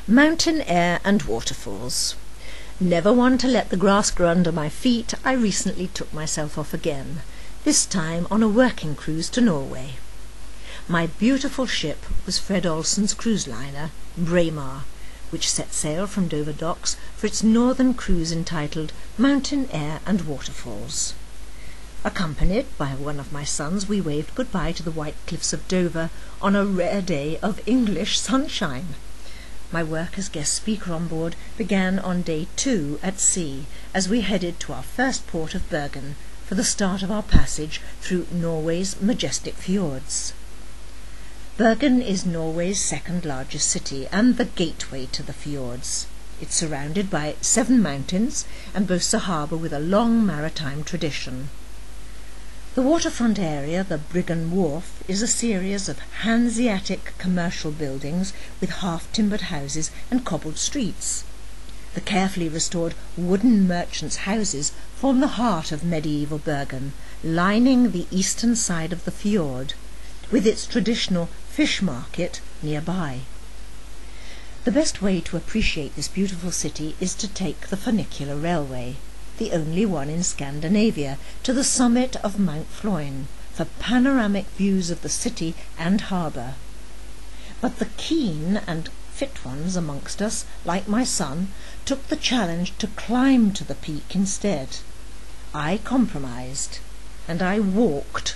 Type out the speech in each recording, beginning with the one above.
Mountain air and waterfalls. Never one to let the grass grow under my feet, I recently took myself off again, this time on a working cruise to Norway. My beautiful ship was Fred Olsen's cruise liner, Braemar, which set sail from Dover docks for its northern cruise entitled Mountain Air and Waterfalls. Accompanied by one of my sons, we waved goodbye to the white cliffs of Dover on a rare day of English sunshine. My work as guest speaker on board began on day 2 at sea, as we headed to our first port of Bergen for the start of our passage through Norway's majestic fjords. Bergen is Norway's second largest city and the gateway to the fjords. It's surrounded by 7 mountains and boasts a harbour with a long maritime tradition. The waterfront area, the Bergen Wharf, is a series of Hanseatic commercial buildings with half-timbered houses and cobbled streets. The carefully restored wooden merchants' houses form the heart of medieval Bergen, lining the eastern side of the fjord, with its traditional fish market nearby. The best way to appreciate this beautiful city is to take the funicular railway, the only one in Scandinavia, to the summit of Mount Floyen for panoramic views of the city and harbour. But the keen and fit ones amongst us, like my son, took the challenge to climb to the peak instead. I compromised, and I walked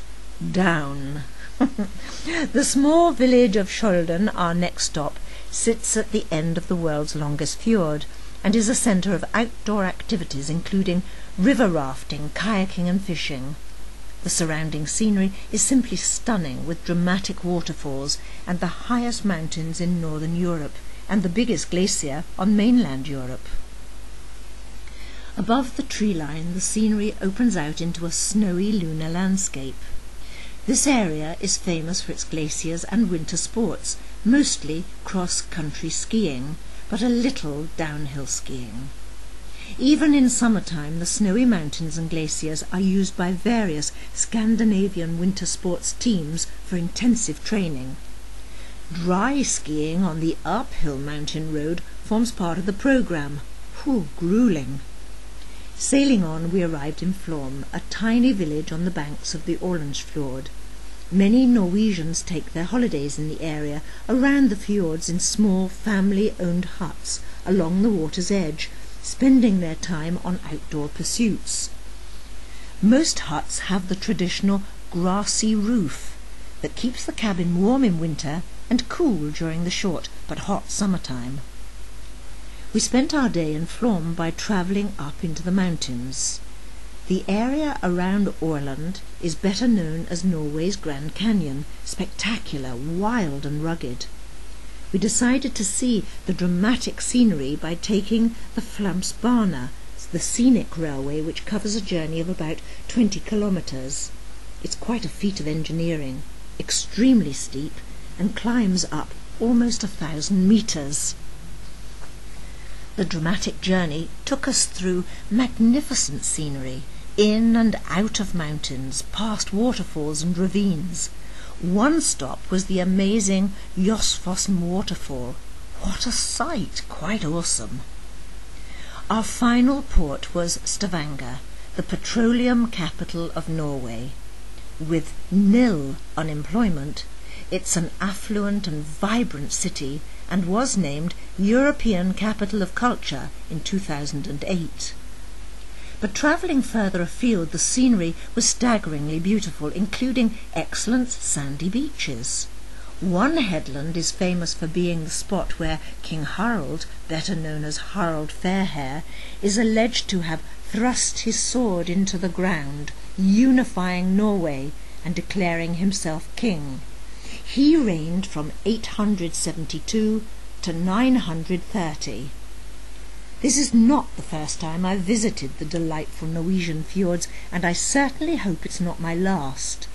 down. The small village of Skjolden, our next stop, sits at the end of the world's longest fjord, and is a centre of outdoor activities including river rafting, kayaking and fishing. The surrounding scenery is simply stunning, with dramatic waterfalls and the highest mountains in northern Europe and the biggest glacier on mainland Europe. Above the tree line, the scenery opens out into a snowy lunar landscape. This area is famous for its glaciers and winter sports, mostly cross-country skiing, but a little downhill skiing. Even in summertime, the snowy mountains and glaciers are used by various Scandinavian winter sports teams for intensive training. Dry skiing on the uphill mountain road forms part of the programme. Gruelling. Sailing on, we arrived in Floyen, a tiny village on the banks of the Fjord. Many Norwegians take their holidays in the area around the fjords in small family-owned huts along the water's edge, spending their time on outdoor pursuits. Most huts have the traditional grassy roof that keeps the cabin warm in winter and cool during the short but hot summertime. We spent our day in Floyen by travelling up into the mountains. The area around Åland is better known as Norway's Grand Canyon, spectacular, wild and rugged. We decided to see the dramatic scenery by taking the Flamsbana, the scenic railway which covers a journey of about 20 kilometres. It's quite a feat of engineering, extremely steep, and climbs up almost 1,000 metres. The dramatic journey took us through magnificent scenery, in and out of mountains, past waterfalls and ravines. One stop was the amazing Josfossen waterfall. What a sight! Quite awesome. Our final port was Stavanger, the petroleum capital of Norway. With nil unemployment, it's an affluent and vibrant city and was named European Capital of Culture in 2008. But travelling further afield, the scenery was staggeringly beautiful, including excellent sandy beaches. One headland is famous for being the spot where King Harald, better known as Harald Fairhair, is alleged to have thrust his sword into the ground, unifying Norway and declaring himself king. He reigned from 872 to 930. This is not the first time I've visited the delightful Norwegian fjords, and I certainly hope it's not my last.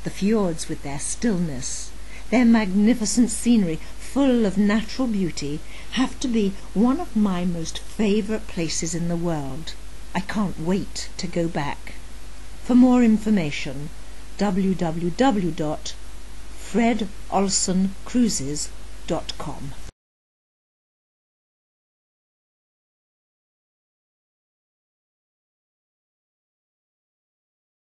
The fjords, with their stillness, their magnificent scenery full of natural beauty, have to be one of my most favourite places in the world. I can't wait to go back. For more information, www.fredolsencruises.com.